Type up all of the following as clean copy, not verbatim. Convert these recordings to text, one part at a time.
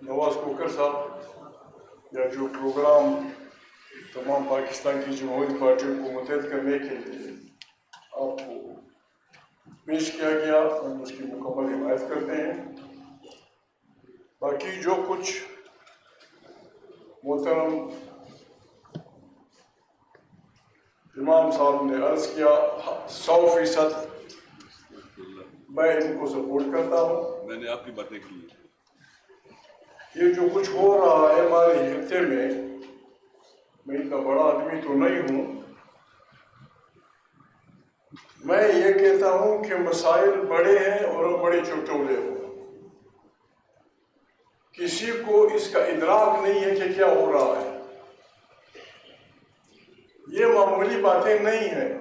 نواز cooker صاحب یا جو پروگرام تمام پاکستان کی جمہوری پارٹیوں کو متحد کرنے کے لیے آپ کو پیش کیا گیا، ہم اس کی مکمل حمایت کرتے ہیں۔ باقی جو کچھ محترم امام صاحب نے عرض کیا 100% میں ان کو سپورٹ کرتا ہوں۔ میں نے آپ کی باتیں کی۔ یہ جو کچھ ہو رہا ہے ہمارے خطے میں اتنا بڑا آدمی تو نہیں ہوں، میں یہ کہتا ہوں کہ مسائل بڑے ہیں اور بڑے چٹولے ہوں، کسی کو اس کا ادراک نہیں ہے کہ کیا ہو رہا ہے۔ یہ معمولی باتیں نہیں ہیں۔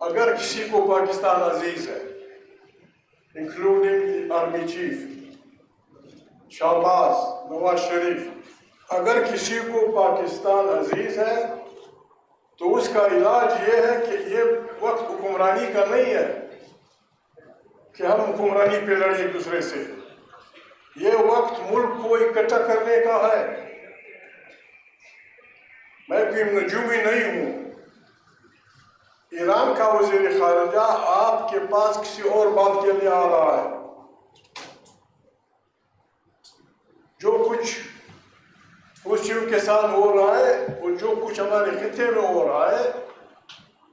اگر کسی کو پاکستان عزیز ہے، including army chief Shahbaz Nawaz Sharif, اگر کسی کو پاکستان عزیز ہے تو اس کا علاج یہ ہے کہ یہ وقت حکمرانی کا نہیں ہے کہ ہم حکمرانی پہ لڑیں ایک دوسرے سے، یہ وقت ملک کو اکٹھا کرنے کا ہے۔ میں کوئی نجومی نہیں ہوں۔ ایران کا وزیر خارجہ آپ کے پاس کسی اور بات کے لیے آ رہا ہے۔ جو کچھ حوثیوں کے ساتھ ہو رہا ہے اور جو کچھ ہمارے خطے میں ہو رہا ہے،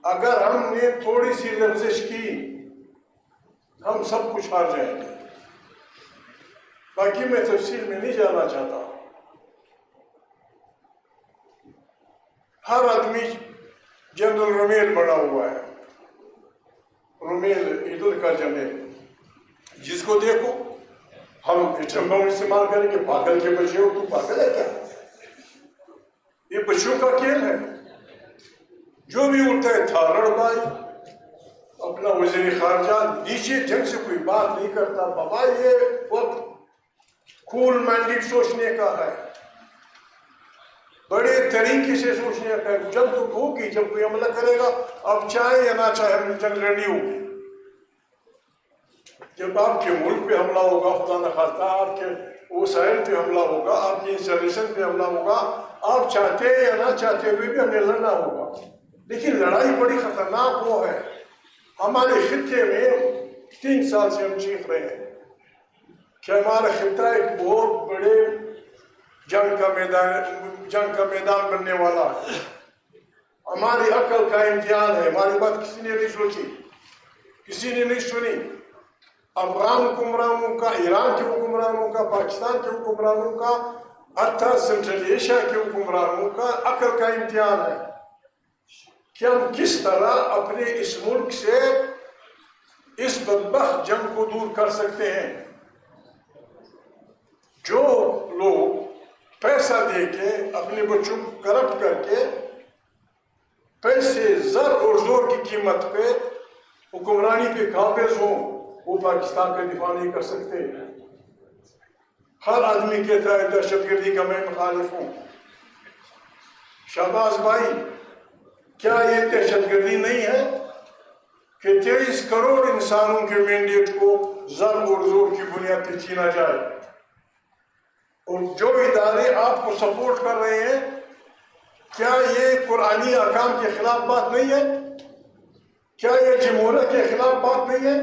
اگر ہم نے تھوڑی سی لفزش کی ہم سب کچھ ہار جائیں گے۔ باقی میں تفصیل میں نہیں جانا چاہتا۔ ہر آدمی جنرل رومیل بنا ہوا ہے، رومیل عیدل کا جنرل، جس کو دیکھو ہم بم استعمال کریں گے، پاگل کے بچے ہو، تو پاگل ہے کیا؟ یہ بچوں کا کھیل ہے۔ جو بھی اٹھتا ہے تھارڑ بھائی اپنا وزیر خارجہ نیچے جنگ سے کوئی بات نہیں کرتا۔ بابا یہ وقت کول مائنڈڈ سوچنے کا ہے، بڑے طریقے سے سوچنے کا ہے۔ جب تو ہوگی، جب کوئی حملہ کرے گا، آپ چاہیں یا نہ چاہیں ہم جنگ لڑنی ہوگی۔ جب آپ کے ملک پہ حملہ ہوگا، خدا نخواستہ آپ کے وسائل پہ حملہ ہوگا، آپ کی انسٹالیشن پہ حملہ ہوگا، آپ چاہتے یا نہ چاہتے ہوئے بھی ہمیں لڑنا ہوگا۔ لیکن لڑائی بڑی خطرناک وہ ہے۔ ہمارے خطے میں 3 سال سے ہم چیخ رہے ہیں کہ ہمارا خطہ ایک بہت بڑے جنگ کا میدان بننے والا ہے۔ ہماری عقل کا امتحان ہے۔ ہماری بات کسی نے نہیں سوچی، کسی نے نہیں سنی۔ افغان حکمرانوں کا، ایران کے حکمرانوں کا، پاکستان کے حکمرانوں کا، حتیٰ سینٹرل ایشیا کے حکمرانوں کا عقل کا امتحان ہے کہ ہم کس طرح اپنے اس ملک سے اس بدبخت جنگ کو دور کر سکتے ہیں۔ جو لوگ پیسہ دے کے اپنے بچوں کو کرپٹ کر کے پیسے، زر اور زور کی قیمت پہ حکمرانی پہ قابض ہوں، وہ پاکستان کا دفاع نہیں کر سکتے۔ ہر آدمی کہتا ہے دہشت گردی کا میں مخالف ہوں۔ شہباز بھائی، کیا یہ دہشت گردی نہیں ہے کہ 23 کروڑ انسانوں کے مینڈیٹ کو زر اور زور کی بنیاد پہ چھینا جائے؟ اور جو ادارے آپ کو سپورٹ کر رہے ہیں، کیا یہ قرآنی احکام کے خلاف بات نہیں ہے؟ کیا یہ جمہوریت کے خلاف بات نہیں ہے؟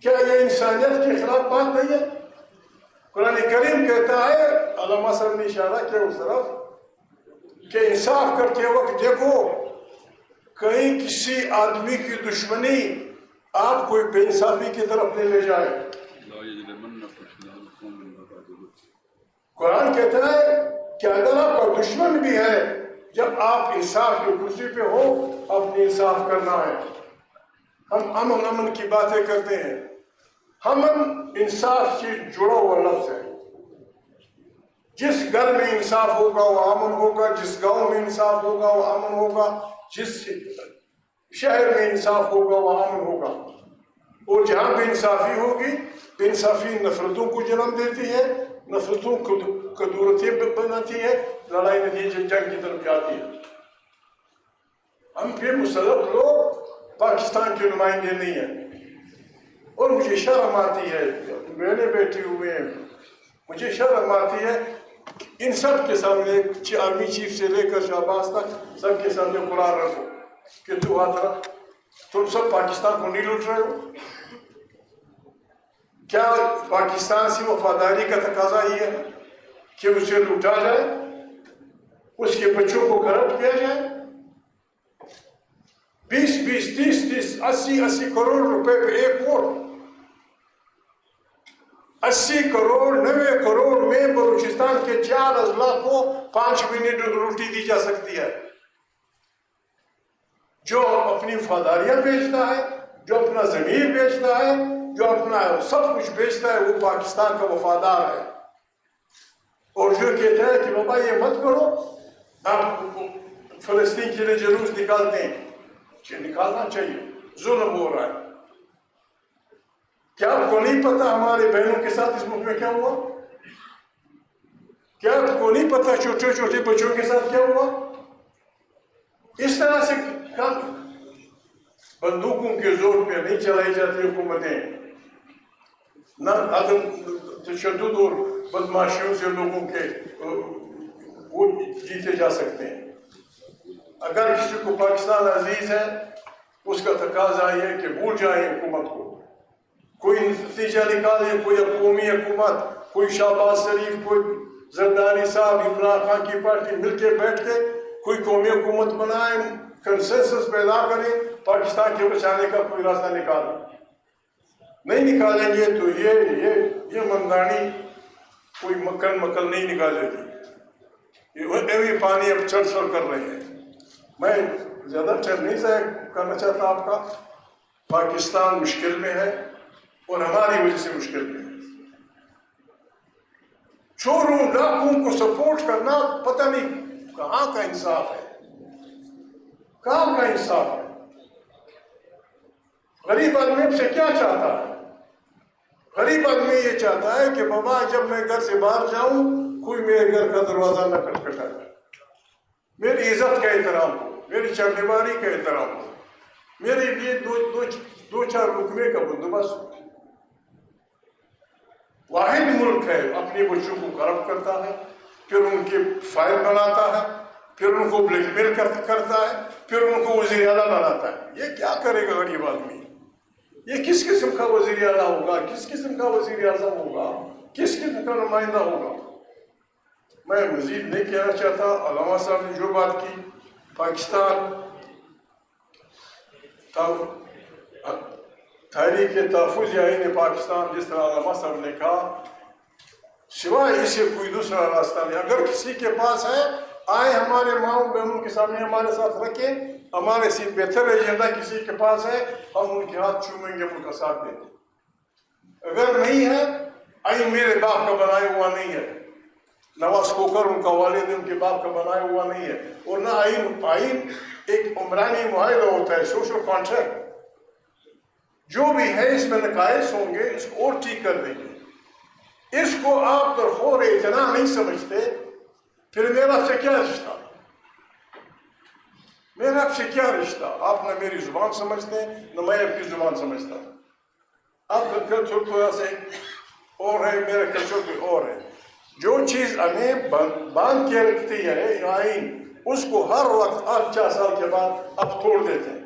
کیا یہ انسانیت کے خلاف بات نہیں ہے؟ قرآن کریم کہتا ہے، علامہ صاحب نے اشارہ کیا اس طرف کہ انصاف کرتے وقت دیکھو کہیں کسی آدمی کی دشمنی آپ کوئی بے انصافی کی طرف نہیں لے جائے۔ قرآن کہتا ہے کہ اگر آپ کا دشمن بھی ہے، جب آپ انصاف کی کرسی پہ ہو، اپنی انصاف کرنا ہے۔ ہم امن کی باتیں کرتے ہیں۔ امن انصاف سے جڑا ہوا لفظ ہے۔ جس گھر میں انصاف ہوگا وہ امن ہوگا، جس گاؤں میں انصاف ہوگا وہ امن ہوگا، جس شہر میں انصاف ہوگا وہ امن ہوگا۔ اور جہاں بے انصافی ہوگی، بے انصافی نفرتوں کو جنم دیتی ہے، نفرتوں کو کدورتیں بناتی ہے، لڑائی نتیجے جنگ کی طرف جاتی ہے۔ ہم پھر مسلط لوگ پاکستان کے نمائندے نہیں ہیں، اور مجھے شرم آتی ہے، میں نے بیٹھے ہوئے ہیں مجھے شرم آتی ہے ان سب کے سامنے آرمی چیف سے لے کر شہباز تک سب کے سامنے قرآن رکھو کہ تو ہاتھ رکھ، تم سب پاکستان کو نہیں لوٹ رہے ہو؟ کیا پاکستان سے وفاداری کا تقاضا یہ ہے کہ اسے لوٹا جائے، اس کے بچوں کو کرپٹ کیا جائے؟ 20 30 80 کروڑ روپے پہ ایک ووٹ، 80 کروڑ 90 کروڑ میں بلوچستان کے 4 اضلاع کو 5 منٹ روٹی دی جا سکتی ہے۔ جو اپنی وفاداریاں بیچتا ہے، جو اپنا ضمیر بیچتا ہے، جو اپنا سب کچھ بیچتا ہے، وہ پاکستان کا وفادار ہے۔ اور جو کہتا ہے کہ بابا یہ مت کرو، آپ فلسطین کے لیے جلوس نکالتے ہیں، نکالنا چاہیے، ظلم ہو رہا ہے۔ کیا آپ کو نہیں پتا ہمارے بہنوں کے ساتھ اس ملک میں کیا ہوا؟ کیا آپ کو نہیں پتا چھوٹے چھوٹے بچوں کے ساتھ کیا ہوا؟ اس طرح سے بندوقوں کے زور پہ نہیں چلائی جاتی حکومتیں، نہ عدم تشدد اور بدماشیوں سے لوگوں کے وہ جیتے جا سکتے ہیں۔ اگر کسی کو پاکستان عزیز ہے، اس کا تقاضا یہ ہے کہ بھول جائیں حکومت کو، کوئی نتیجہ نکالے، کوئی قومی حکومت، کوئی شہباز شریف، کوئی زرداری صاحب، عمران خان کی پارٹی مل کے بیٹھ کے کوئی قومی حکومت بنائے، کنسنسس پیدا کرے، پاکستان کے بچانے کا کوئی راستہ نکالے۔ نہیں نکالیں گے تو یہ مندانی کوئی مکل نہیں نکالے گی۔ یہ پانی اب چڑھ کر رہے ہیں۔ میں زیادہ ٹائم نہیں ضائع کرنا چاہتا آپ کا۔ پاکستان مشکل میں ہے اور ہماری وجہ سے مشکل میں ہے۔ چوروں ڈاکوؤں کو سپورٹ کرنا پتہ نہیں کہاں کا انصاف ہے، کہاں کا انصاف ہے۔ غریب آدمی اب سے کیا چاہتا ہے؟ غریب آدمی یہ چاہتا ہے کہ بابا جب میں گھر سے باہر جاؤں کوئی میرے گھر کا دروازہ نہ کھٹکھٹائے، میری عزت کا احترام ہو، میری چاردیواری کا احترام ہو، میرے لیے دو چار رکنے کا بندوبست ہو۔ واحد ملک ہے اپنے بچوں کو کرپٹ کرتا ہے، پھر ان کے فائل بناتا ہے، پھر ان کو بلیک میل کرتا ہے، پھر ان کو وزیر اعلیٰ بناتا ہے۔ یہ کیا کرے گا غریب آدمی؟ یہ کس قسم کا وزیر اعلیٰ ہوگا، کس قسم کا وزیر اعظم ہوگا، کس قسم کا نمائندہ ہوگا؟ میں مزید نہیں کہنا چاہتا۔ علامہ صاحب نے جو بات کی، پاکستان تحریک تحفظ آئین پاکستان، جس طرح علامہ صاحب نے کہا، سوائے اسے کوئی دوسرا راستہ نہیں۔ اگر کسی کے پاس ہے، آئے ہمارے ماؤں بہنوں کے سامنے ہمارے ساتھ رکھیں، ہمارے سے بہتر ایجنڈا کسی کے پاس ہے، ہم ان کے ہاتھ چومیں گے، ان کا ساتھ دیں گے۔ اگر نہیں ہے، آئین میرے باپ کا بنایا ہوا نہیں ہے، نواز کوکر ان کا والد ان کے باپ کا بنایا ہوا نہیں ہے، اور نہ آئین ایک عمرانی معاہدہ ہوتا ہے، سوشل کانٹریکٹ۔ جو بھی ہے اس میں نقائص ہوں گے، اس کو اور ٹھیک کر دیں گے۔ اس کو آپ درخور اعتنا نہیں سمجھتے، پھر میرا آپ سے کیا رشتہ؟ میرا آپ سے کیا رشتہ؟ آپ نہ میری زبان سمجھتے ہیں، نہ میں آپ کی زبان سمجھتا ہوں۔ آپ کا کلچر تھوڑا سا اور ہے، میرا کلچر کوئی اور ہے۔ جو چیز ہمیں باندھ کے رکھتی ہے آئین، اس کو ہر وقت ہر 4 سال کے بعد اب توڑ دیتے ہیں۔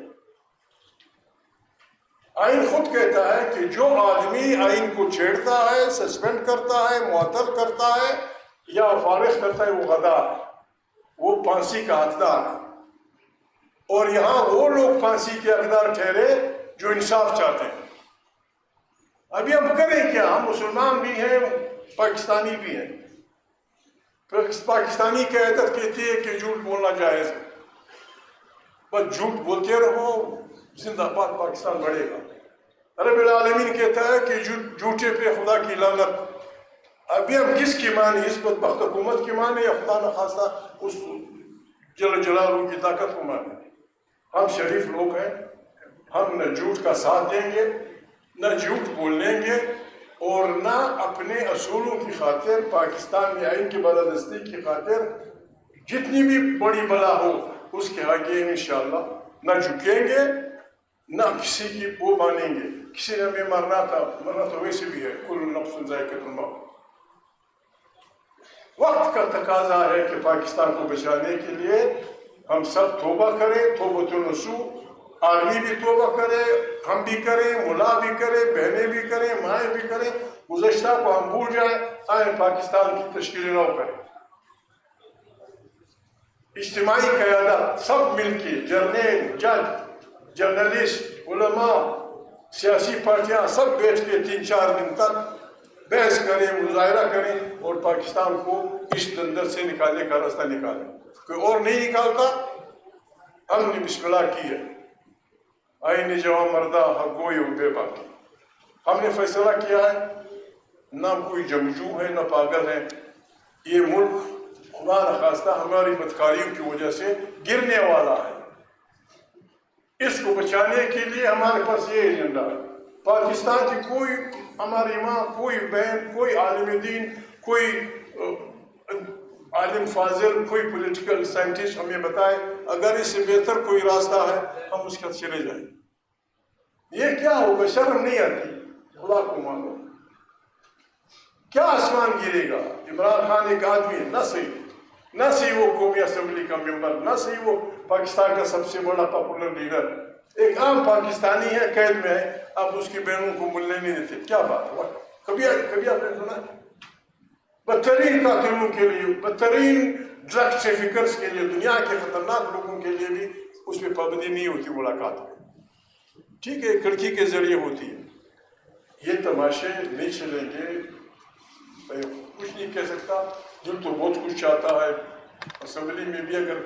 آئین خود کہتا ہے کہ جو آدمی آئین کو چھیڑتا ہے، سسپینڈ کرتا ہے، معطل کرتا ہے یا فارغ کرتا ہے، وہ غدار ہے، وہ پھانسی کا حقدار ہے۔ اور یہاں وہ لوگ پھانسی کے حقدار ٹھہرے جو انصاف چاہتے ہیں۔ ابھی ہم کریں کیا؟ ہم مسلمان بھی ہیں، پاکستانی بھی ہیں۔ پاکستانی کی عادت کہتی ہے کہ جھوٹ بولنا جائز ہے، بس جھوٹ بولتے رہو، زندہ باد پاکستان بڑھے گا۔ رب العالمین کہتا ہے کہ جھوٹے پہ خدا کی لعنت۔ ابھی ہم کس کی مانے؟ اس بدبخت حکومت کی مانے یا خدا نخواستہ اس جل جلالہ کی طاقت کو مانے؟ ہم شریف لوگ ہیں، ہم نہ جھوٹ کا ساتھ دیں گے، نہ جھوٹ بولیں گے، اور نہ اپنے اصولوں کی خاطر، پاکستان میں آئین کی بالادستی کی خاطر جتنی بھی بڑی بلا ہو اس کے آگے انشاءاللہ نہ جھکیں گے، نہ کسی کی وہ مانیں گے۔ کسی نے ہمیں مرنا تو ویسے بھی ہے، کل نفس ذائقۃ الموت۔ وقت کا تقاضا ہے کہ پاکستان کو بچانے کے لیے ہم سب توبہ کریں، توبۃ النصوح، آدمی بھی توبہ کرے، ہم بھی کریں، ملا بھی کرے، بہنیں بھی کریں، مائیں بھی کریں، گزشتہ کو ہم بھول جائیں، آئیں پاکستان کی تشکیل نو کریں۔ اجتماعی قیادت سب مل کے، جرنیل، جج، جرنلسٹ، علماء، سیاسی پارٹیاں سب بیٹھ کے 3-4 دن تک بحث کریں، مظاہرہ کریں اور پاکستان کو اس دندر سے نکالنے کا راستہ نکالیں۔ کوئی اور نہیں نکالتا، ہم نے بسم اللہ کی ہے۔ آئین جوان مردہ حق گوئی و بے باکی، ہم نے فیصلہ کیا ہے، نہ کوئی جنگجو ہے نہ پاگل ہے، یہ ملک خدا نخواستہ ہماری بدکاریوں کی وجہ سے گرنے والا ہے۔ اس کو بچانے کے لیے ہمارے پاس یہ ایجنڈا ہے۔ پاکستان کی کوئی ہماری ماں، کوئی بہن، کوئی عالم دین، کوئی عالم فاضل، کوئی پولیٹیکل سائنٹسٹ ہمیں بتائے اگر اس سے بہتر کوئی راستہ ہے ہم اس کے ساتھ چلے جائیں۔ یہ کیا ہوگا؟ شرم نہیں آتی؟ خدا کو مانو، کیا آسمان گرے گا؟ عمران خان ایک آدمی ہے، نہ صحیح وہ قومی اسمبلی کا ممبر، نہ صحیح وہ پاکستان کا سب سے بڑا پاپولر لیڈر، ایک عام پاکستانی ہے، قید میں ہے، آپ اس کی بہنوں کو ملنے نہیں دیتے، کیا بات ہوا؟ کبھی آپ نے سنا؟ بدترین قاتلوں کے لیے، بدترین ڈرگ ٹریفکرز کے لیے، دنیا کے خطرناک لوگوں کے لیے بھی اس میں پابندی نہیں ہوتی ملاقات میں، ٹھیک ہے، کھڑکی کے ذریعے ہوتی ہے۔ یہ تماشے نہیں چلیں گے، کچھ نہیں کہہ سکتا، دل تو بہت کچھ چاہتا ہے۔ اسمبلی میں بھی اگر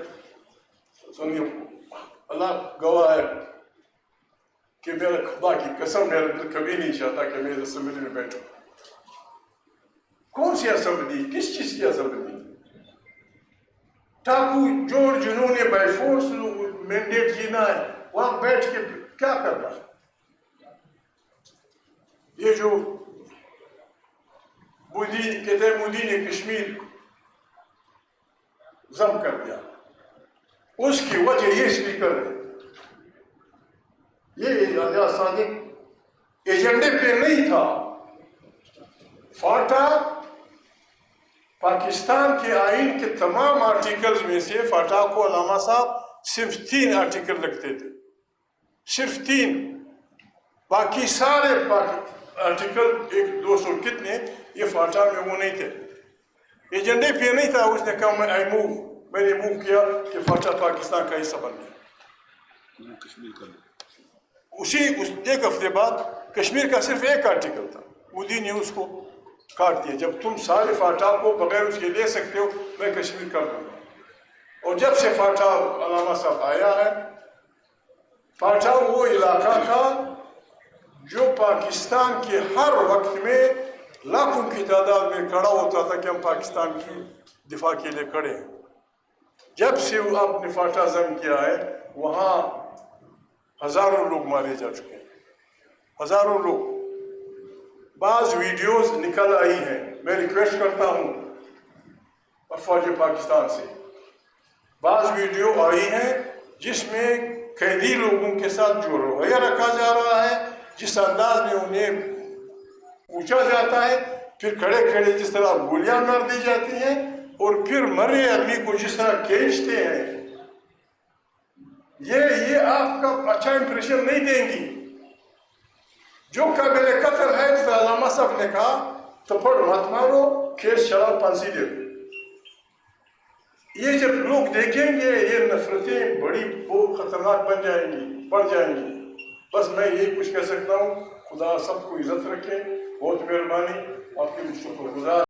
اللہ گواہ ہے کہ میرا خدا کی قسم میرا دل کبھی نہیں چاہتا کہ میں اس اسمبلی میں بیٹھوں۔ کون سی اسمبلی؟ کس چیز کی اسمبلی؟ ٹاکو جوڑ جنہوں نے بائی فورس مینڈیٹ جینا ہے، وہاں بیٹھ کے کیا کرنا ہے؟ یہ جو کہتے ہیں مودی نے کشمیر ضم کر دیا، اس کی وجہ یہ اسپیکر ہے۔ یہ اعجاز صادق ایجنڈے پہ نہیں تھا۔ فاٹا پاکستان کے آئین کے تمام آرٹیکلز میں سے فاٹا کو علامہ صاحب صرف 3 آرٹیکل لگتے تھے، صرف 3، باقی سارے آرٹیکل 100-200 کتنے یہ فاٹا میں وہ نہیں تھے، ایجنڈے پہ نہیں تھا۔ اس نے کہا میں نے موو کیا کہ فاٹا پاکستان کا حصہ بن گیا۔ اسی ایک ہفتے بعد کشمیر کا صرف 1 آرٹیکل تھا، مودی نے اس کو کاٹ دیا۔ جب تم سارے فاٹا کو بغیر اس کے لے سکتے ہو، میں کشمیر کر دوں گا۔ اور جب سے فاٹا علامہ صاحب آیا ہے، فاٹا وہ علاقہ تھا جو پاکستان کے ہر وقت میں لاکھوں کی تعداد میں کھڑا ہوتا تھا کہ ہم پاکستان کی دفاع کے لیے کھڑے ہیں۔ جب سے آپ نے فاٹا ضم کیا ہے، وہاں ہزاروں لوگ مارے جا چکے ہیں، ہزاروں لوگ۔ بعض ویڈیوز نکل آئی ہیں، میں ریکویسٹ کرتا ہوں افواج پاکستان سے، بعض ویڈیو آئی ہیں جس میں قیدی لوگوں کے ساتھ جو رویہ رکھا جا رہا ہے، جس انداز میں انہیں پوچھا جاتا ہے، پھر کھڑے کھڑے جس طرح گولیاں مار دی جاتی ہیں، اور پھر مرے آدمی کو جس طرح کھینچتے ہیں، یہ آپ کا اچھا امپریشن نہیں دیں گی۔ جو قابل قتل ہے، جس طرح علامہ صاحب نے کہا، تھپڑ مت مارو، کیس چلا، پھانسی دے دو۔ یہ جب لوگ دیکھیں گے، یہ نفرتیں بڑی بہت خطرناک بن جائیں گی، بڑھ جائیں گی۔ بس میں یہی کچھ کہہ سکتا ہوں، خدا سب کو عزت رکھے، بہت مہربانی، آپ کے شکر گزار۔